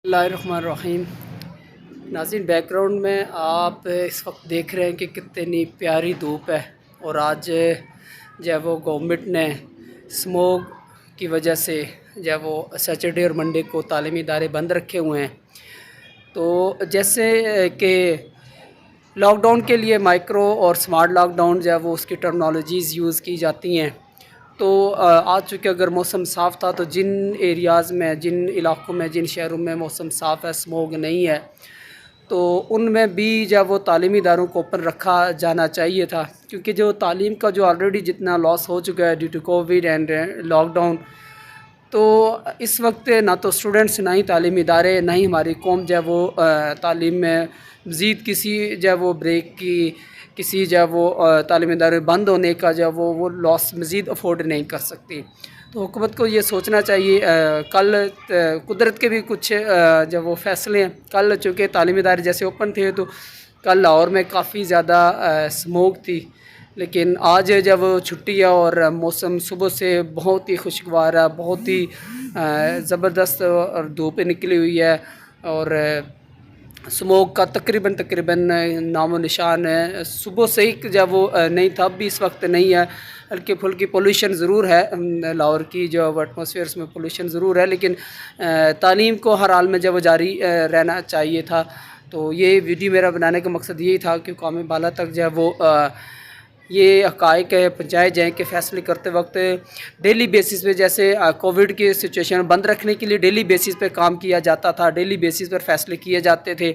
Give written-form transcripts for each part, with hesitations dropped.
बिस्मिल्लाहिर्रहमानिर्रहीम। नाज़रीन, बैकग्राउंड में आप इस वक्त देख रहे हैं कि कितनी प्यारी धूप है और आज जो है वो गवर्नमेंट ने स्मोक की वजह से जो है वो सैटरडे और मंडे को तालीमी इदारे बंद रखे हुए हैं। तो जैसे कि लॉकडाउन के लिए माइक्रो और स्मार्ट लॉकडाउन जो है वो उसकी टर्मिनोलॉजीज़ यूज़ की जाती हैं। तो आज चूँकि अगर मौसम साफ़ था तो जिन एरियाज़ में, जिन इलाक़ों में, जिन शहरों में मौसम साफ़ है, स्मॉग नहीं है, तो उनमें भी जब वो तालीमी इदारों को ओपन रखा जाना चाहिए था, क्योंकि जो तालीम का जो ऑलरेडी जितना लॉस हो चुका है due to Covid and lockdown, तो इस वक्त ना तो स्टूडेंट्स, ना ही तालीमी इदारे, ना ही हमारी कौम जो है वो तालीम में मज़ीद किसी जो है वो ब्रेक की, किसी जो है वो तालीमी इदारे बंद होने का जो है वो लॉस मज़ीद अफोर्ड नहीं कर सकती। तो हुकूमत को ये सोचना चाहिए। कल कुदरत के भी कुछ जब वो फ़ैसले हैं, कल चूँकि तालीमी इदारे जैसे ओपन थे तो कल लाहौर में काफ़ी ज़्यादा स्मोक थी, लेकिन आज जब छुट्टी है और मौसम सुबह से बहुत ही खुशगवार है, बहुत ही ज़बरदस्त और धूप निकली हुई है और स्मोक का तकरीबन नामो निशान है। सुबह से ही जब वो नहीं था, अब भी इस वक्त नहीं है। हल्की फुल्की पोल्यूशन ज़रूर है, लाहौर की जो एटमॉस्फेयर्स में पोल्यूशन ज़रूर है, लेकिन तालीम को हर हाल में जब वो जारी रहना चाहिए था। तो ये वीडियो मेरा बनाने का मकसद यही था कि कौमी बाला तक जो है वो ये हक़ाइक़ पहुँचाए जाएँ कि फ़ैसले करते वक्त डेली बेसिस पे, जैसे कोविड की सिचुएशन बंद रखने के लिए डेली बेसिस पे काम किया जाता था, डेली बेसिस पर फ़ैसले किए जाते थे,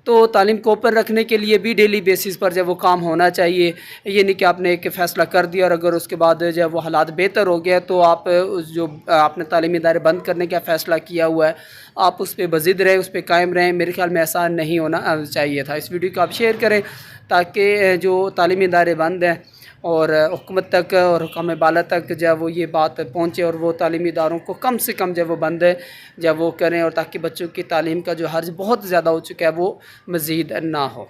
तो तालीम को ओपन रखने के लिए भी डेली बेसिस पर जब वो काम होना चाहिए। ये नहीं कि आपने एक फ़ैसला कर दिया और अगर उसके बाद जब वो हालात बेहतर हो गया तो आप उस जो आपने तालीमी इदारे बंद करने का फ़ैसला किया हुआ है, आप उस पर बज़िद रहें, उस पर कायम रहें। मेरे ख़्याल में ऐसा नहीं होना चाहिए था। इस वीडियो को आप शेयर करें ताकि जो तालीमी इदारे बंद हैं और हुकूमत तक और हुकाम बाला तक जब वो ये बात पहुँचे और वो तालीमी इदारों को कम से कम जब वो बंद है जब वो करें, और ताकि बच्चों की तालीम का जो हर्ज बहुत ज़्यादा हो चुका है वो मज़ीद ना हो।